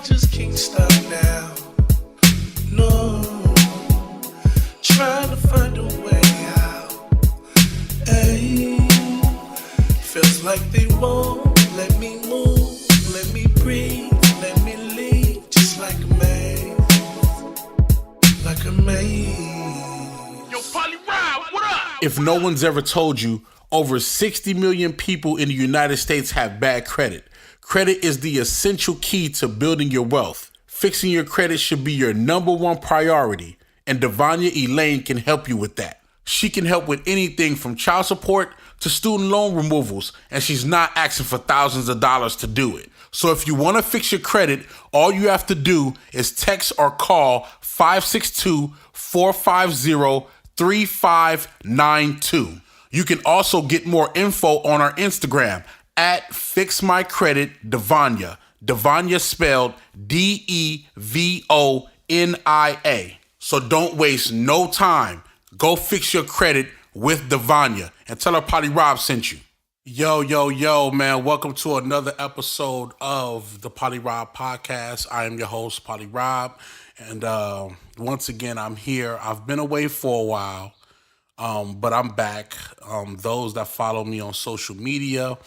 just can't stop now. No, trying to find a way out. Hey, feels like they won't let me move, let me breathe, let me leave, just like a maze, like a maze. Yo, PolyRob, what up? If no one's ever told you, over 60 million people in the United States have bad credit. Credit is the essential key to building your wealth. Fixing your credit should be your number one priority, and Devanya Elaine can help you with that. She can help with anything from child support to student loan removals, and she's not asking for thousands of dollars to do it. So if you want to fix your credit, all you have to do is text or call 562-450-3592. You can also get more info on our Instagram at FixMyCreditDevanya. Devanya spelled Devonia. So don't waste no time. Go fix your credit with Devanya and tell her PolyRob sent you. Yo, man. Welcome to another episode of the PolyRob podcast. I am your host, PolyRob. And once again, I'm here. I've been away for a while. But I'm back. Those that follow me on social media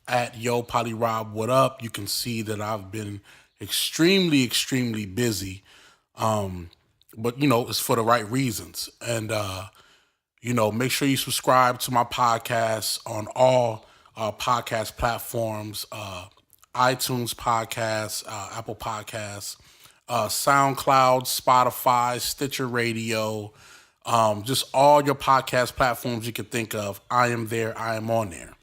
at Yo PolyRob, what up? You can see that I've been extremely busy. But it's for the right reasons. And make sure you subscribe to my podcast on all podcast platforms, iTunes Podcasts, Apple Podcasts, SoundCloud, Spotify, Stitcher Radio. Just all your podcast platforms you can think of. I am there. I am on there.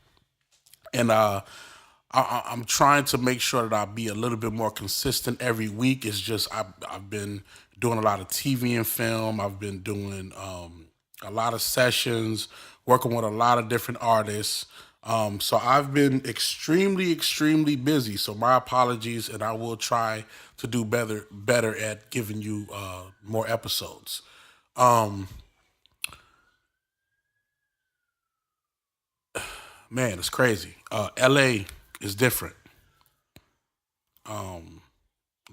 And I'm trying to make sure that I'll be a little bit more consistent every week. It's just I've been doing a lot of TV and film. I've been doing a lot of sessions, working with a lot of different artists. So I've been extremely busy. So my apologies, and I will try to do better at giving you more episodes. Man, it's crazy. LA is different.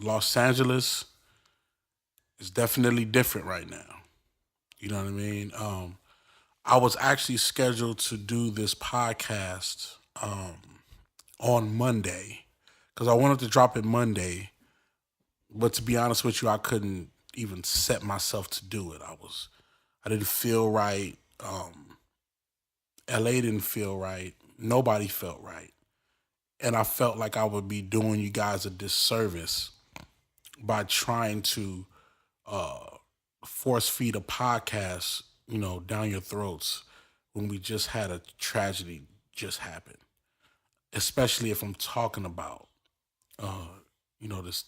Los Angeles is definitely different right now. You know what I mean? I was actually scheduled to do this podcast on Monday because I wanted to drop it Monday, but to be honest with you, I couldn't even set myself to do it. I didn't feel right. LA didn't feel right. Nobody felt right. And I felt like I would be doing you guys a disservice by trying to force feed a podcast, down your throats when we just had a tragedy just happen. Especially if I'm talking about, this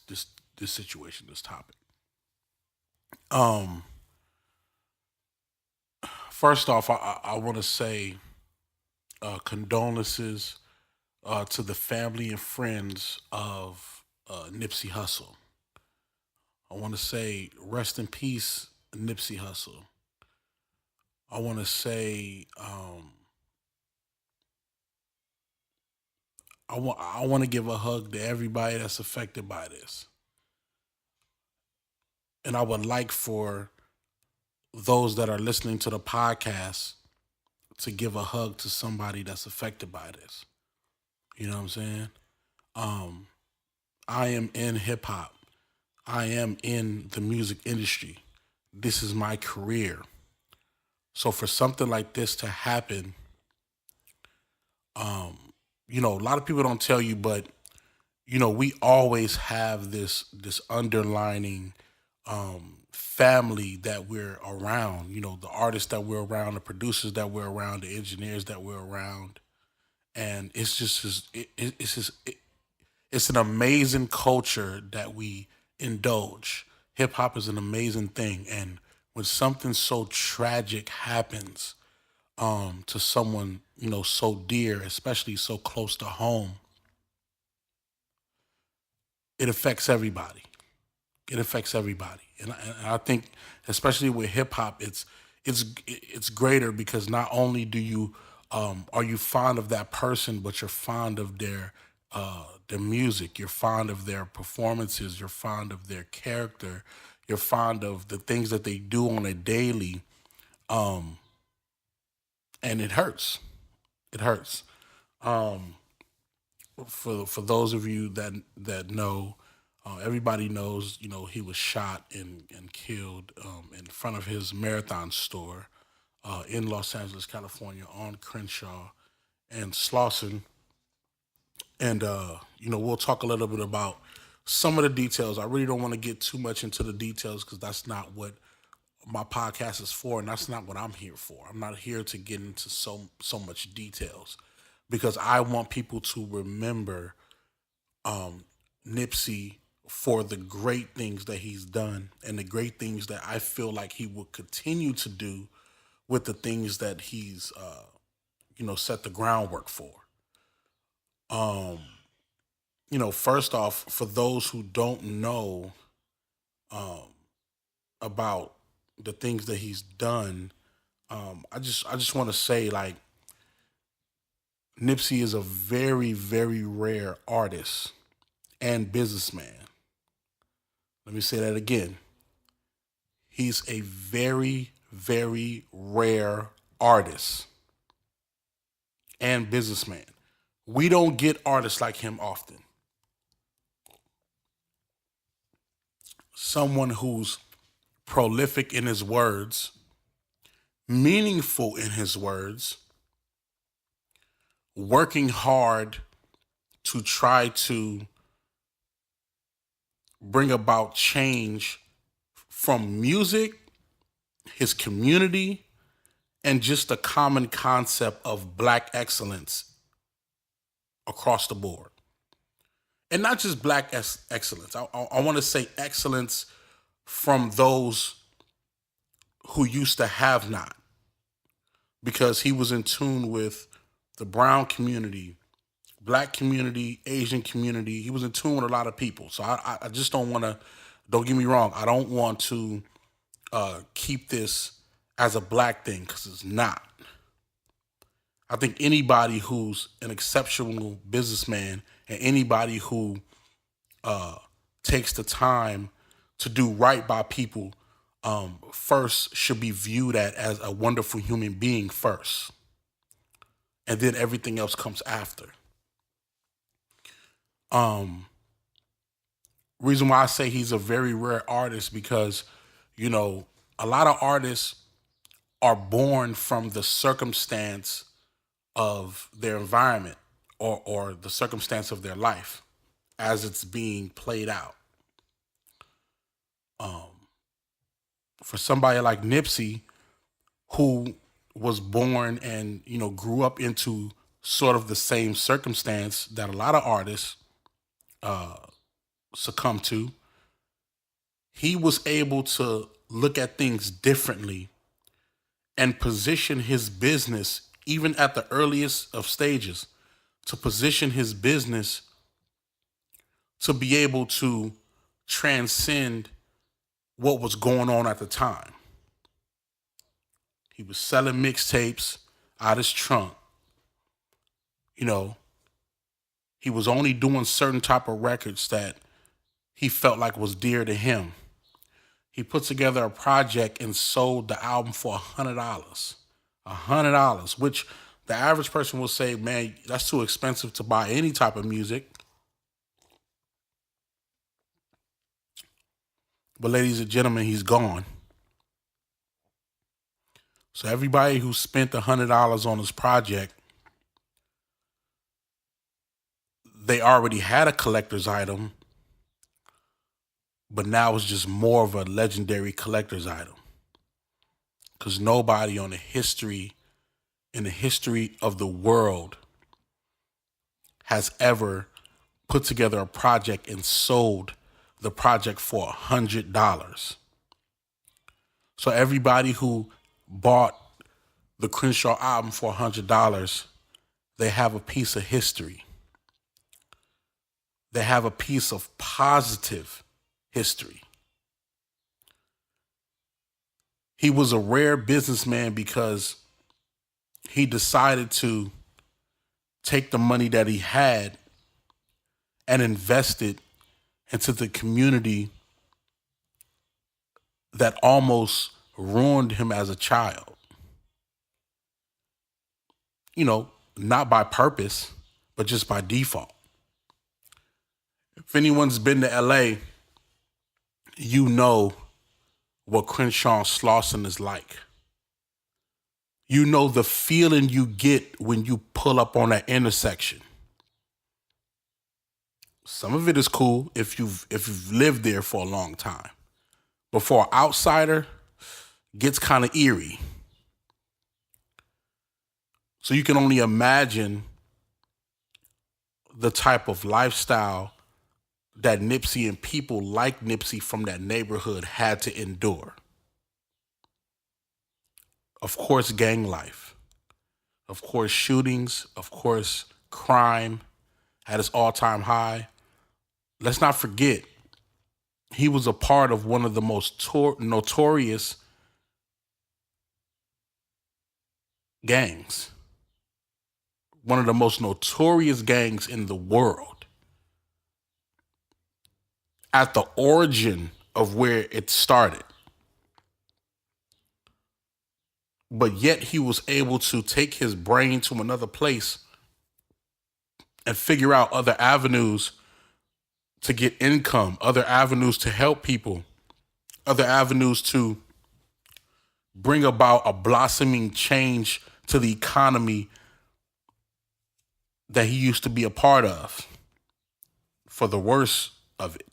situation, this topic. First off, I want to say condolences to the family and friends of Nipsey Hussle. I want to say rest in peace, Nipsey Hussle. I want to say I want to give a hug to everybody that's affected by this. And I would like for those that are listening to the podcast to give a hug to somebody that's affected by this. You know what I'm saying? I am in hip hop. I am in the music industry. This is my career. So for something like this to happen, a lot of people don't tell you, but we always have this underlining family that we're around, the artists that we're around, the producers that we're around, the engineers that we're around. And it's just, it's an amazing culture that we indulge. Hip hop is an amazing thing. And when something so tragic happens to someone, so dear, especially so close to home, it affects everybody. It affects everybody. And I think, especially with hip hop, it's greater because not only do you are you fond of that person, but you're fond of their their music, you're fond of their performances, you're fond of their character, you're fond of the things that they do on a daily, and it hurts. It hurts. Um, for those of you that know, everybody knows. He was shot and killed in front of his marathon store in Los Angeles, California, on Crenshaw and Slauson. And we'll talk a little bit about some of the details. I really don't want to get too much into the details because that's not what my podcast is for, and that's not what I'm here for. I'm not here to get into so much details because I want people to remember Nipsey for the great things that he's done and the great things that I feel like he will continue to do with the things that he's set the groundwork for. Um, First off, for those who don't know um, about the things that he's done, I just want to say like Nipsey is a very very rare artist and businessman. Let me say that again. He's a very very rare artist and businessman. We don't get artists like him often. Someone who's prolific in his words, meaningful in his words, working hard to try to bring about change from music, his community, and just the common concept of black excellence across the board. And not just black excellence. I want to say excellence from those who used to have not, because he was in tune with the brown community, black community, Asian community. He was in tune with a lot of people. So I just don't want to, don't get me wrong, I don't want to keep this as a black thing because it's not. I think anybody who's an exceptional businessman and anybody who takes the time to do right by people first should be viewed as a wonderful human being first. And then everything else comes after. Um, Reason why I say he's a very rare artist because, a lot of artists are born from the circumstance of their environment or the circumstance of their life as it's being played out. Um, for somebody like Nipsey, who was born and grew up into sort of the same circumstance that a lot of artists succumb to, he was able to look at things differently and position his business, even at the earliest of stages, to position his business to be able to transcend what was going on at the time. He was selling mixtapes out his trunk. He was only doing certain type of records that he felt like was dear to him. He put together a project and sold the album for $100. $100, which the average person will say, man, that's too expensive to buy any type of music. But ladies and gentlemen, he's gone. So everybody who spent $100 on his project, they already had a collector's item, but now it's just more of a legendary collector's item. Because nobody in the history of the world has ever put together a project and sold the project for $100. So everybody who bought the Crenshaw album for $100, they have a piece of history. They have a piece of positive history. He was a rare businessman because he decided to take the money that he had and invested into the community that almost ruined him as a child. You know, not by purpose, but just by default. If anyone's been to LA, you know what Crenshaw and Slauson is like. You know the feeling you get when you pull up on that intersection. Some of it is cool if you've lived there for a long time. But for an outsider, it gets kind of eerie. So you can only imagine the type of lifestyle that Nipsey and people like Nipsey from that neighborhood had to endure. Of course, gang life. Of course, shootings. Of course, crime at its all-time high. Let's not forget, he was a part of one of the most notorious gangs. One of the most notorious gangs in the world. At the origin of where it started. But yet he was able to take his brain to another place and figure out other avenues to get income, other avenues to help people, other avenues to bring about a blossoming change to the economy that he used to be a part of, for the worst of it.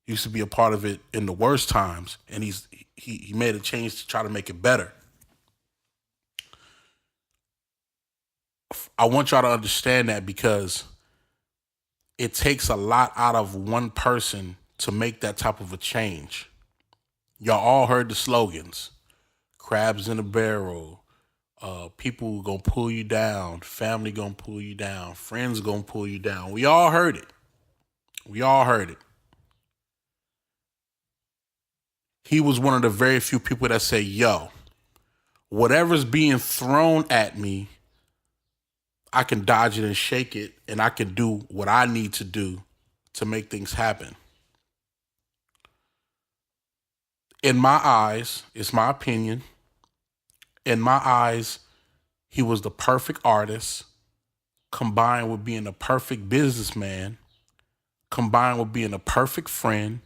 He used to be a part of it in the worst times, and he made a change to try to make it better. I want y'all to understand that, because it takes a lot out of one person to make that type of a change. Y'all all heard the slogans. Crabs in a barrel. People gonna pull you down. Family gonna pull you down. Friends gonna pull you down. We all heard it. We all heard it. He was one of the very few people that say, yo, whatever's being thrown at me, I can dodge it and shake it, and I can do what I need to do to make things happen. In my eyes, it's my opinion, in my eyes, he was the perfect artist, combined with being a perfect businessman, combined with being a perfect friend,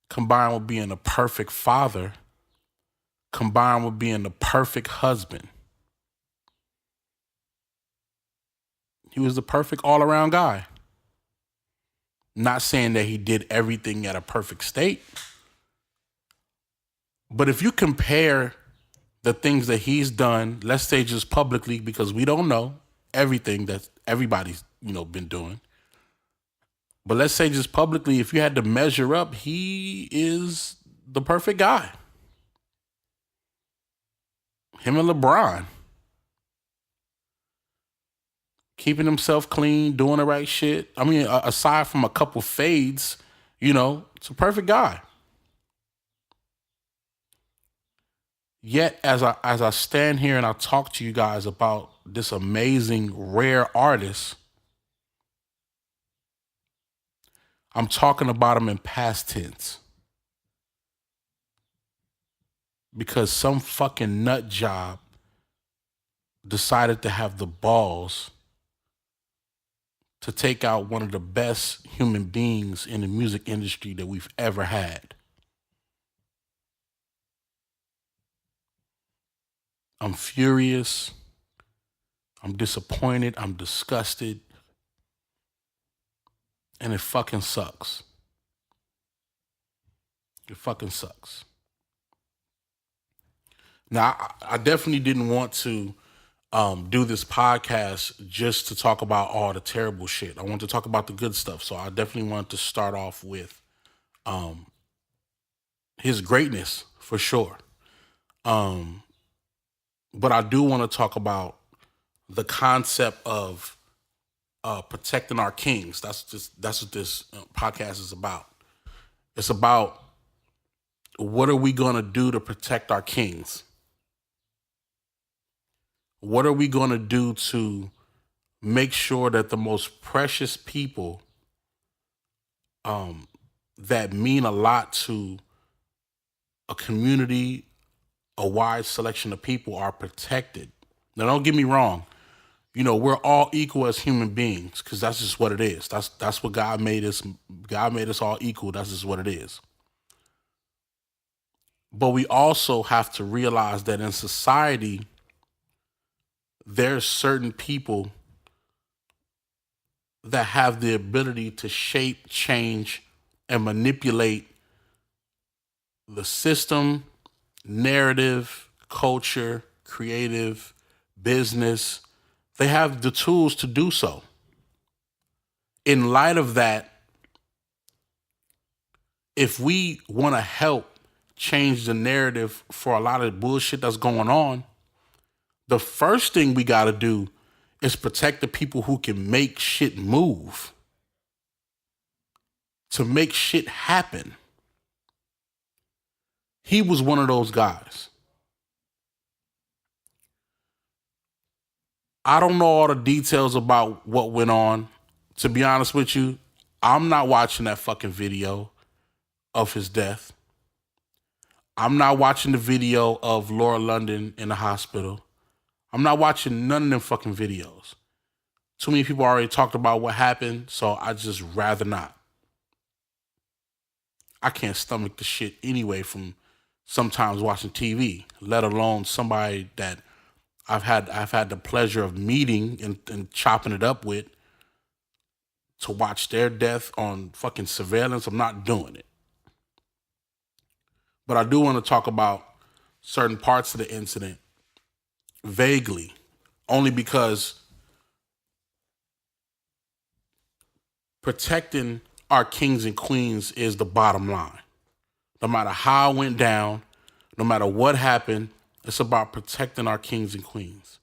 combined with being a perfect father, combined with being the perfect husband. He was the perfect all-around guy. Not saying that he did everything at a perfect state, but if you compare the things that he's done, let's say just publicly, because we don't know everything that everybody's, been doing. But let's say just publicly, if you had to measure up, he is the perfect guy. Him and LeBron. Keeping himself clean, doing the right shit. I mean, aside from a couple fades, it's a perfect guy. Yet, as I stand here and I talk to you guys about this amazing, rare artist, I'm talking about him in past tense. Because some fucking nut job decided to have the balls to take out one of the best human beings in the music industry that we've ever had. I'm furious. I'm disappointed. I'm disgusted. And it fucking sucks. It fucking sucks. Now, I definitely didn't want to do this podcast just to talk about all the terrible shit. I want to talk about the good stuff. So I definitely want to start off with his greatness, for sure. But I do want to talk about the concept of protecting our kings. That's what this podcast is about. It's about, what are we going to do to protect our kings? What are we going to do to make sure that the most precious people that mean a lot to a community, a wide selection of people are protected. Now, don't get me wrong. We're all equal as human beings because that's just what it is. That's what God made us. God made us all equal. That's just what it is. But we also have to realize that in society, there's certain people that have the ability to shape, change, and manipulate the system, narrative, culture, creative, business. They have the tools to do so. In light of that, if we want to help change the narrative for a lot of bullshit that's going on, the first thing we got to do is protect the people who can make shit move, to make shit happen. He was one of those guys. I don't know all the details about what went on. To be honest with you, I'm not watching that fucking video of his death. I'm not watching the video of Laura London in the hospital. I'm not watching none of them fucking videos. Too many people already talked about what happened, so I just rather not. I can't stomach the shit anyway from sometimes watching TV, let alone somebody that I've had the pleasure of meeting and chopping it up with, to watch their death on fucking surveillance. I'm not doing it. But I do want to talk about certain parts of the incident vaguely, only because protecting our kings and queens is the bottom line. No matter how it went down, no matter what happened, it's about protecting our kings and queens.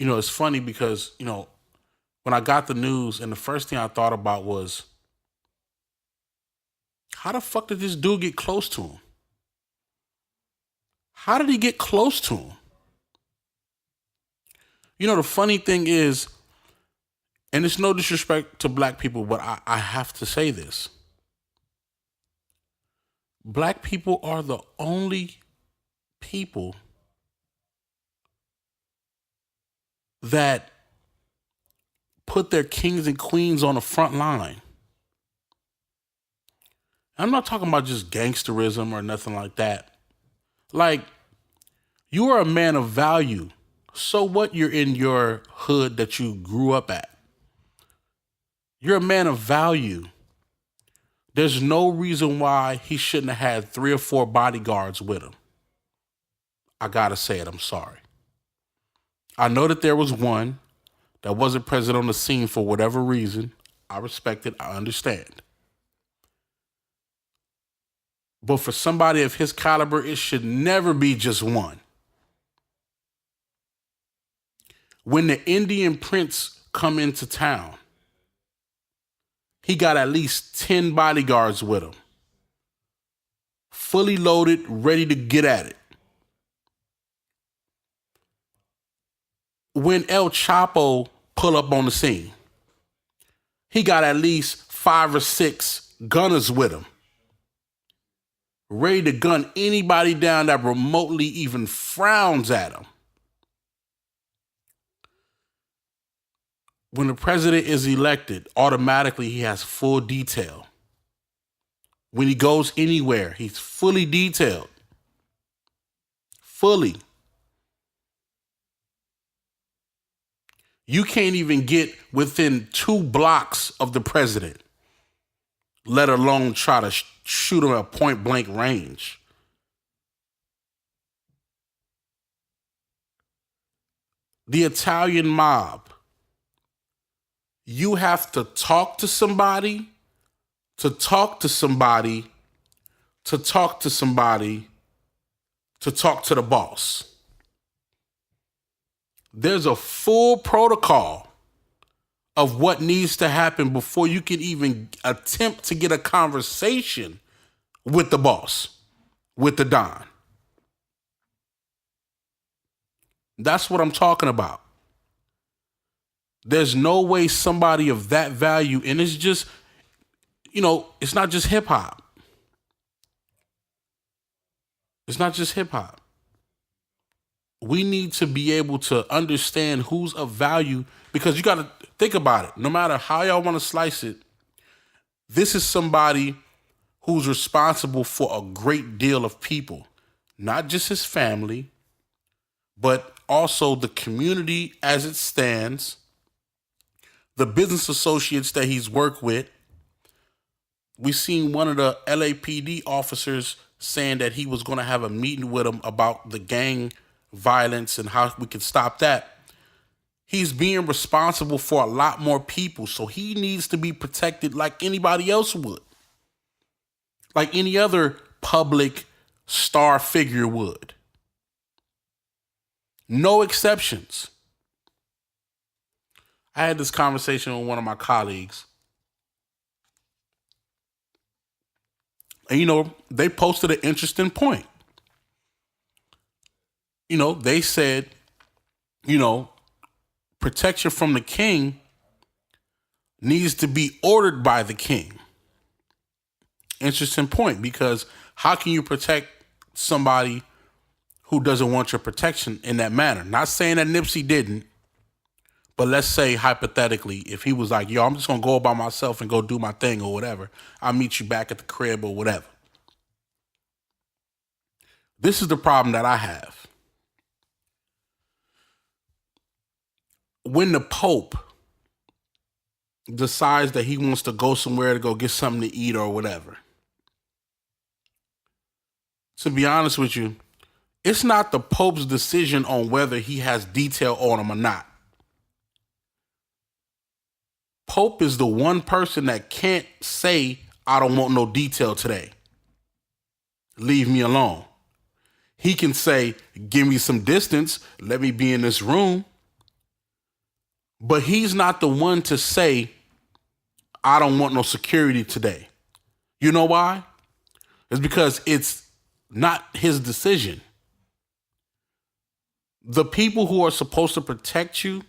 It's funny because, when I got the news and the first thing I thought about was, how the fuck did this dude get close to him? How did he get close to him? The funny thing is, and it's no disrespect to black people, but I have to say this. Black people are the only people that put their kings and queens on the front line. I'm not talking about just gangsterism or nothing like that. Like, you are a man of value. So what you're in your hood that you grew up at? You're a man of value. There's no reason why he shouldn't have had 3 or 4 bodyguards with him. I gotta say it, I'm sorry. I know that there was one that wasn't present on the scene for whatever reason. I respect it, I understand. But for somebody of his caliber, it should never be just one. When the Indian prince come into town, he got at least 10 bodyguards with him. Fully loaded, ready to get at it. When El Chapo pull up on the scene, he got at least 5 or 6 gunners with him, ready to gun anybody down that remotely even frowns at him. When the president is elected, automatically he has full detail. When he goes anywhere, he's fully detailed. Fully. You can't even get within 2 blocks of the president, let alone try to shoot him at point blank range. The Italian mob, you have to talk to somebody, to talk to somebody, to talk to somebody, to talk to the boss. There's a full protocol of what needs to happen before you can even attempt to get a conversation with the boss, with the Don. That's what I'm talking about. There's no way somebody of that value, and it's just, it's not just hip hop. It's not just hip hop. We need to be able to understand who's of value, because you got to think about it. No matter how y'all want to slice it, this is somebody who's responsible for a great deal of people, not just his family, but also the community as it stands, the business associates that he's worked with. We seen one of the LAPD officers saying that he was going to have a meeting with him about the gang violence and how we can stop that. He's being responsible for a lot more people, so he needs to be protected like anybody else would, like any other public star figure would. No exceptions. I had this conversation with one of my colleagues, and they posted an interesting point. They said, protection from the king needs to be ordered by the king. Interesting point, because how can you protect somebody who doesn't want your protection in that manner? Not saying that Nipsey didn't, but let's say hypothetically, if he was like, yo, I'm just going to go by myself and go do my thing or whatever, I'll meet you back at the crib or whatever. This is the problem that I have. When the Pope decides that he wants to go somewhere to go get something to eat or whatever, to be honest with you, it's not the Pope's decision on whether he has detail on him or not. Pope is the one person that can't say, I don't want no detail today. Leave me alone. He can say, give me some distance. Let me be in this room. But he's not the one to say, I don't want no security today. You know why? It's because it's not his decision. The people who are supposed to protect you,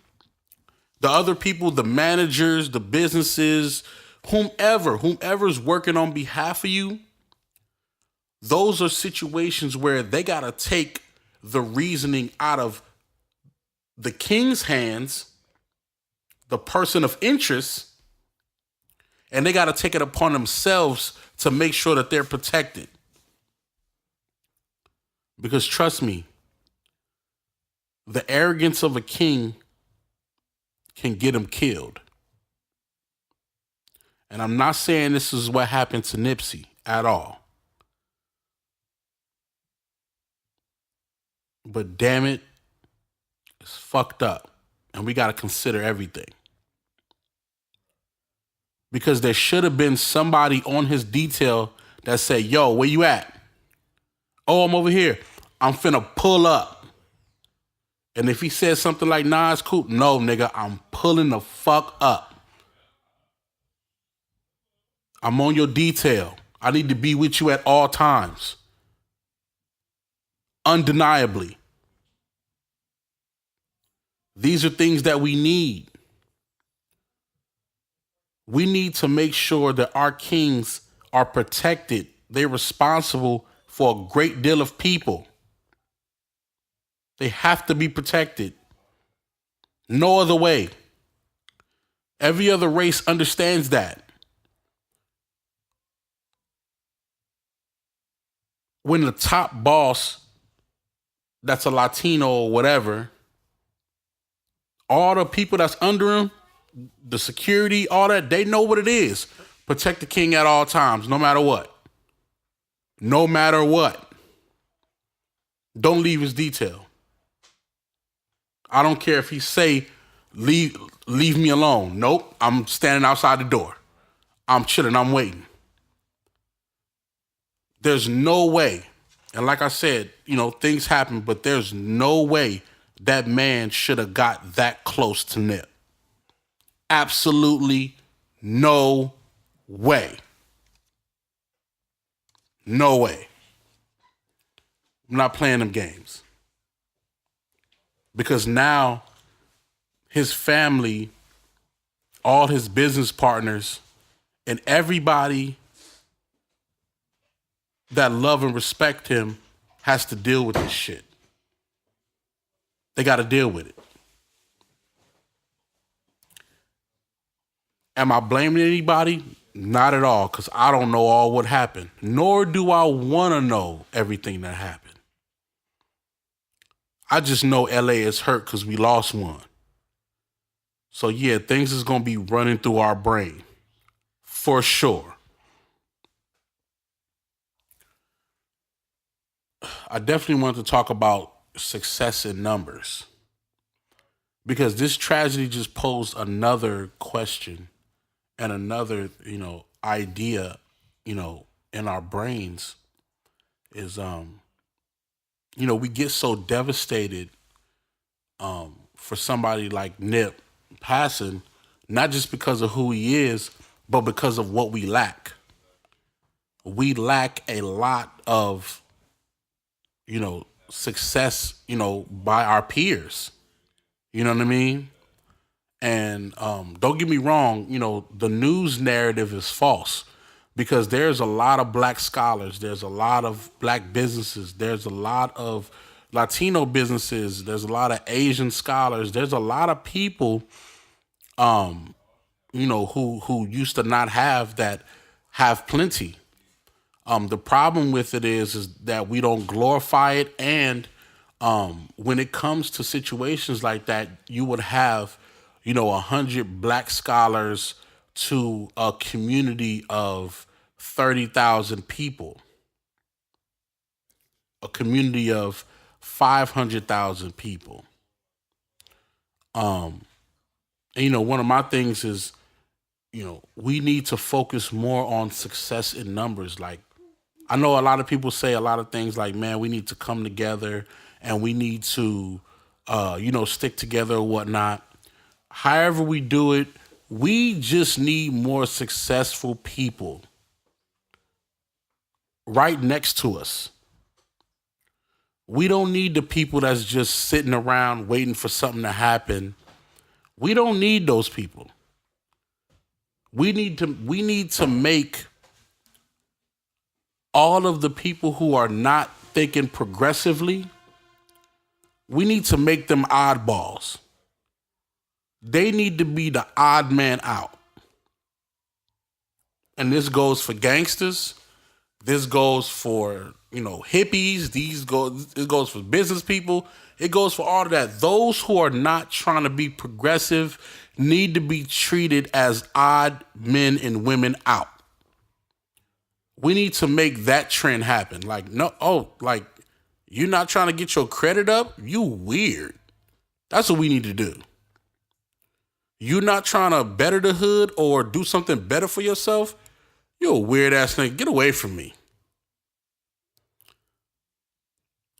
the other people, the managers, the businesses, whomever's working on behalf of you, those are situations where they got to take the reasoning out of the king's hands, the person of interest, and they got to take it upon themselves to make sure that they're protected. Because trust me, the arrogance of a king can get him killed. And I'm not saying this is what happened to Nipsey at all. But damn it, it's fucked up. And we got to consider everything. Because there should have been somebody on his detail that said, yo, where you at? Oh, I'm over here. I'm finna pull up. And if he says something like, nah, it's cool. No, nigga, I'm pulling the fuck up. I'm on your detail. I need to be with you at all times. Undeniably. These are things that we need. We need to make sure that our kings are protected. They're responsible for a great deal of people. They have to be protected. No other way. Every other race understands that. When the top boss, that's a Latino or whatever, all the people that's under him, the security, all that, they know what it is. Protect the king at all times, no matter what. No matter what. Don't leave his detail. I don't care if he say, leave me alone. Nope, I'm standing outside the door. I'm chilling, I'm waiting. There's no way, and like I said, things happen, but there's no way that man should have got that close to Nip. Absolutely no way. No way. I'm not playing them games. Because now his family all his business partners, and everybody that love and respect him has to deal with this shit. They got to deal with it. Am I blaming anybody? Not at all, because I don't know all what happened, nor do I want to know everything that happened. I just know LA is hurt because we lost one. So yeah, things is going to be running through our brain, for sure. I definitely want to talk about success in numbers, because this tragedy just posed another question and another, idea, in our brains is, we get so devastated for somebody like Nip passing, not just because of who he is, but because of what we lack. We lack a lot of, success, by our peers. You know what I mean? And don't get me wrong, the news narrative is false, because there's a lot of black scholars, there's a lot of black businesses, there's a lot of Latino businesses, there's a lot of Asian scholars, there's a lot of people, who used to not have that have plenty. The problem with it is that we don't glorify it, and when it comes to situations like that, you would have 100 black scholars to a community of 30,000 people, a community of 500,000 people. And, one of my things is, we need to focus more on success in numbers. Like, I know a lot of people say a lot of things like, man, we need to come together and we need to, stick together or whatnot. However we do it, we just need more successful people right next to us. We don't need the people that's just sitting around waiting for something to happen. We don't need those people. We need to make all of the people who are not thinking progressively, we need to make them oddballs. They need to be the odd man out. And this goes for gangsters. This goes for, hippies. It goes for business people. It goes for all of that. Those who are not trying to be progressive need to be treated as odd men and women out. We need to make that trend happen. Like, you're not trying to get your credit up? You weird. That's what we need to do. You're not trying to better the hood or do something better for yourself? You're a weird ass nigga. Get away from me.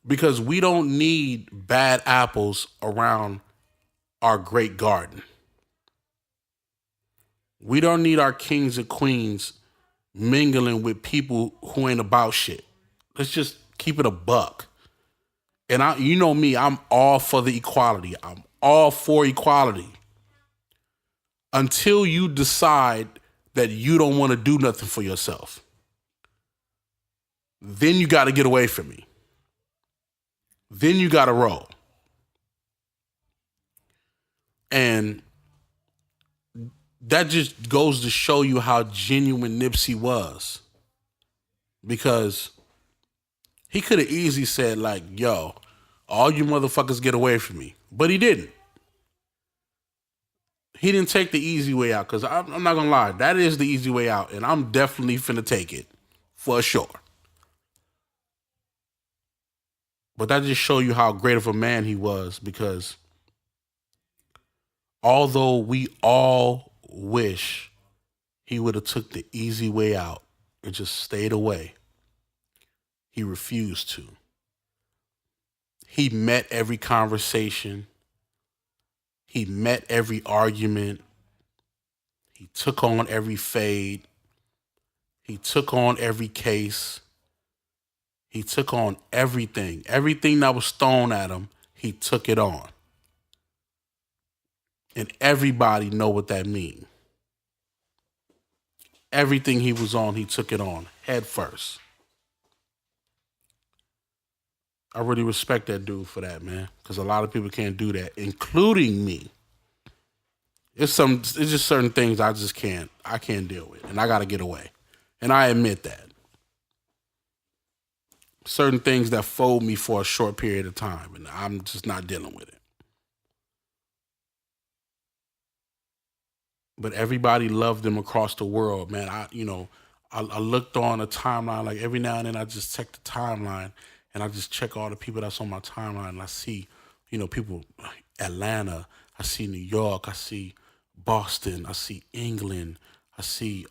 Because we don't need bad apples around our great garden. We don't need our kings and queens mingling with people who ain't about shit. Let's just keep it a buck. And you know me, I'm all for the equality. I'm all for equality. Until you decide that you don't want to do nothing for yourself. Then you got to get away from me. Then you got to roll. And that just goes to show you how genuine Nipsey was. Because he could have easily said, like, yo, all you motherfuckers get away from me. But he didn't. He didn't take the easy way out, because I'm not going to lie. That is the easy way out, and I'm definitely finna take it, for sure. But that just shows you how great of a man he was, because although we all wish he would have took the easy way out and just stayed away, he refused to. He met every conversation. He met every argument. He took on every fade. He took on every case. He took on everything. Everything that was thrown at him, he took it on. And everybody know what that means. Everything he was on, he took it on head first. I really respect that dude for that, man, because a lot of people can't do that, including me. It's just certain things I just can't. I can't deal with, and I got to get away, and I admit that. Certain things that fold me for a short period of time, and I'm just not dealing with it. But everybody loved him across the world, man. I looked on a timeline, like every now and then I just check the timeline and I just check all the people that's on my timeline and I see, people Atlanta, I see New York, I see Boston, I see England, I see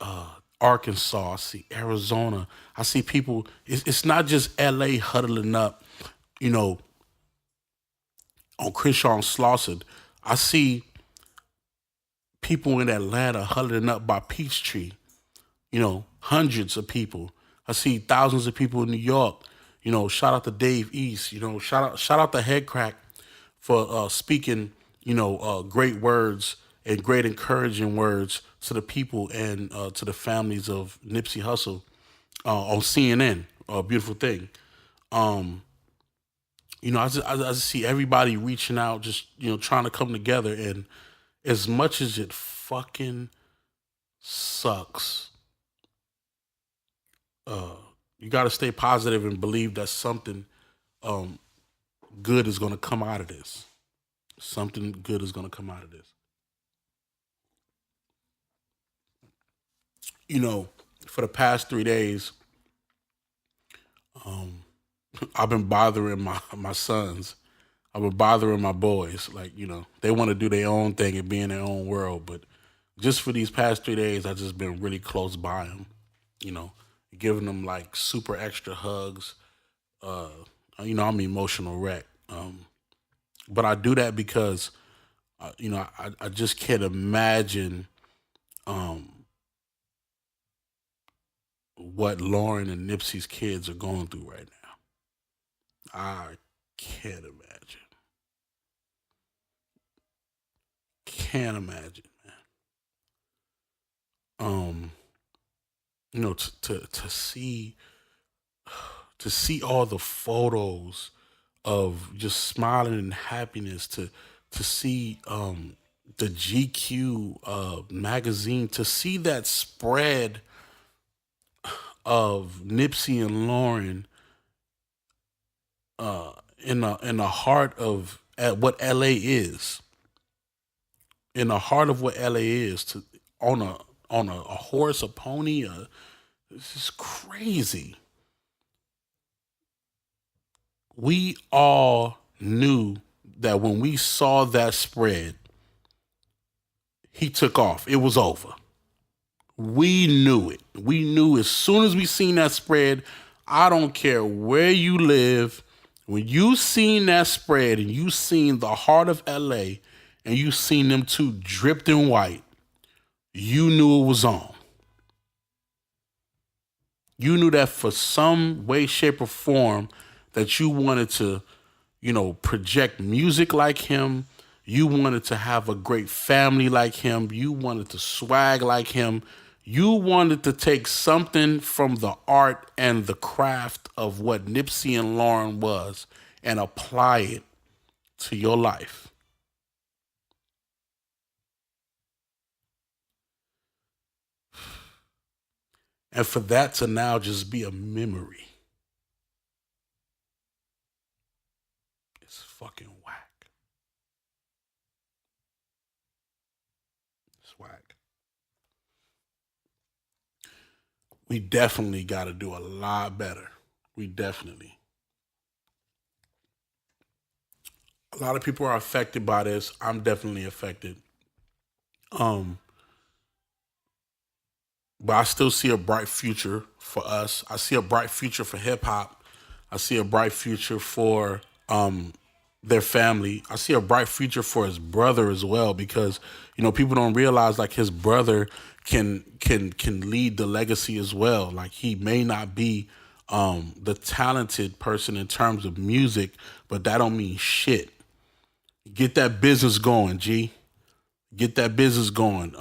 Arkansas, I see Arizona, I see people. It's not just LA huddling up, you know, on Crenshaw Slauson. I see people in Atlanta huddling up by Peachtree, hundreds of people. I see thousands of people in New York. Shout out to Dave East. Shout out to Head Crack for speaking, great words and great encouraging words to the people and to the families of Nipsey Hussle on CNN. A beautiful thing. I just see everybody reaching out, just trying to come together. And as much as it fucking sucks, you got to stay positive and believe that something good is going to come out of this. Something good is going to come out of this. For the past 3 days, I've been bothering my sons. I've been bothering my boys. Like, they want to do their own thing and be in their own world. But just for these past 3 days, I've just been really close by them, giving them like super extra hugs. I'm an emotional wreck. But I do that because, I just can't imagine what Lauren and Nipsey's kids are going through right now. I can't imagine. Can't imagine, man. To see all the photos of just smiling and happiness, to see the GQ magazine, to see that spread of Nipsey and Lauren in the heart of what LA is, in the heart of what LA is, to on a horse, a pony. This is crazy. We all knew that when we saw that spread, he took off. It was over. We knew it. We knew as soon as we seen that spread. I don't care where you live. When you seen that spread and you seen the heart of LA and you seen them two dripped in white, you knew it was on. You knew that for some way, shape, or form that you wanted to, project music like him. You wanted to have a great family like him. You wanted to swag like him. You wanted to take something from the art and the craft of what Nipsey and Lauren was and apply it to your life. And for that to now just be a memory, it's fucking whack. It's whack. We definitely got to do a lot better. We definitely. A lot of people are affected by this. I'm definitely affected. But I still see a bright future for us. I see a bright future for hip hop. I see a bright future for their family. I see a bright future for his brother as well, because people don't realize like his brother can lead the legacy as well. Like he may not be the talented person in terms of music, but that don't mean shit. Get that business going, G. Get that business going.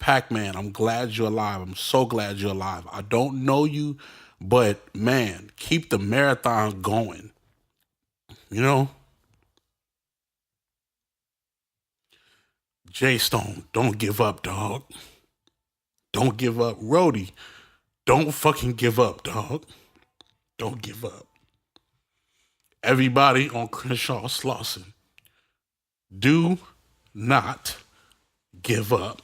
Pac-Man, I'm glad you're alive. I'm so glad you're alive. I don't know you, but man, keep the marathon going. You know? J Stone, don't give up, dog. Don't give up. Rhodey, don't fucking give up, dog. Don't give up. Everybody on Crenshaw Slauson, do not give up.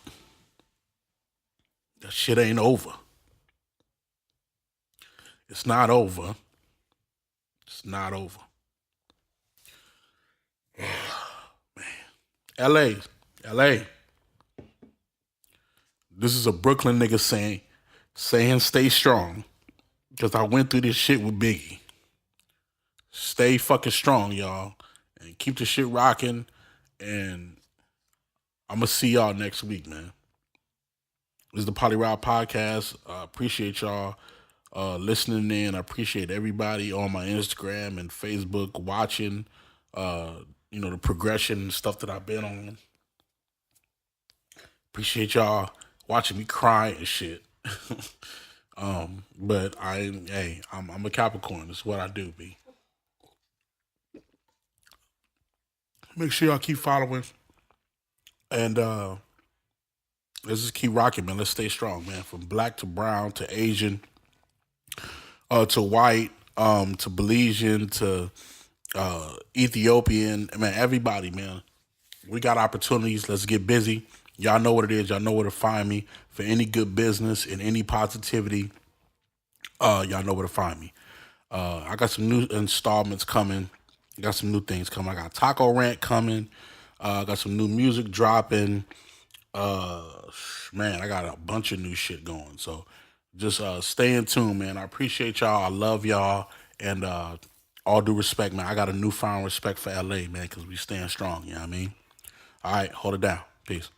That shit ain't over. It's not over. It's not over. LA. LA. This is a Brooklyn nigga saying stay strong. Because I went through this shit with Biggie. Stay fucking strong, y'all. And keep the shit rocking. And I'm going to see y'all next week, man. This is the PolyRob podcast. I appreciate y'all listening in. I appreciate everybody on my Instagram and Facebook watching, the progression and stuff that I've been on. Appreciate y'all watching me cry and shit. But I'm a Capricorn. That's what I do, B. Make sure y'all keep following. And let's just keep rocking, man. Let's stay strong, man. From black to brown to Asian, to white, to Belizean, to Ethiopian. Man, everybody, man. We got opportunities. Let's get busy. Y'all know what it is. Y'all know where to find me for any good business and any positivity. Y'all know where to find me. I got some new installments coming. I got some new things coming. I got Taco Rant coming. I got some new music dropping. Man, I got a bunch of new shit going. So just stay in tune, man. I appreciate y'all. I love y'all. And all due respect, man, I got a newfound respect for LA, man, because we stand strong. You know what I mean? All right, hold it down. Peace.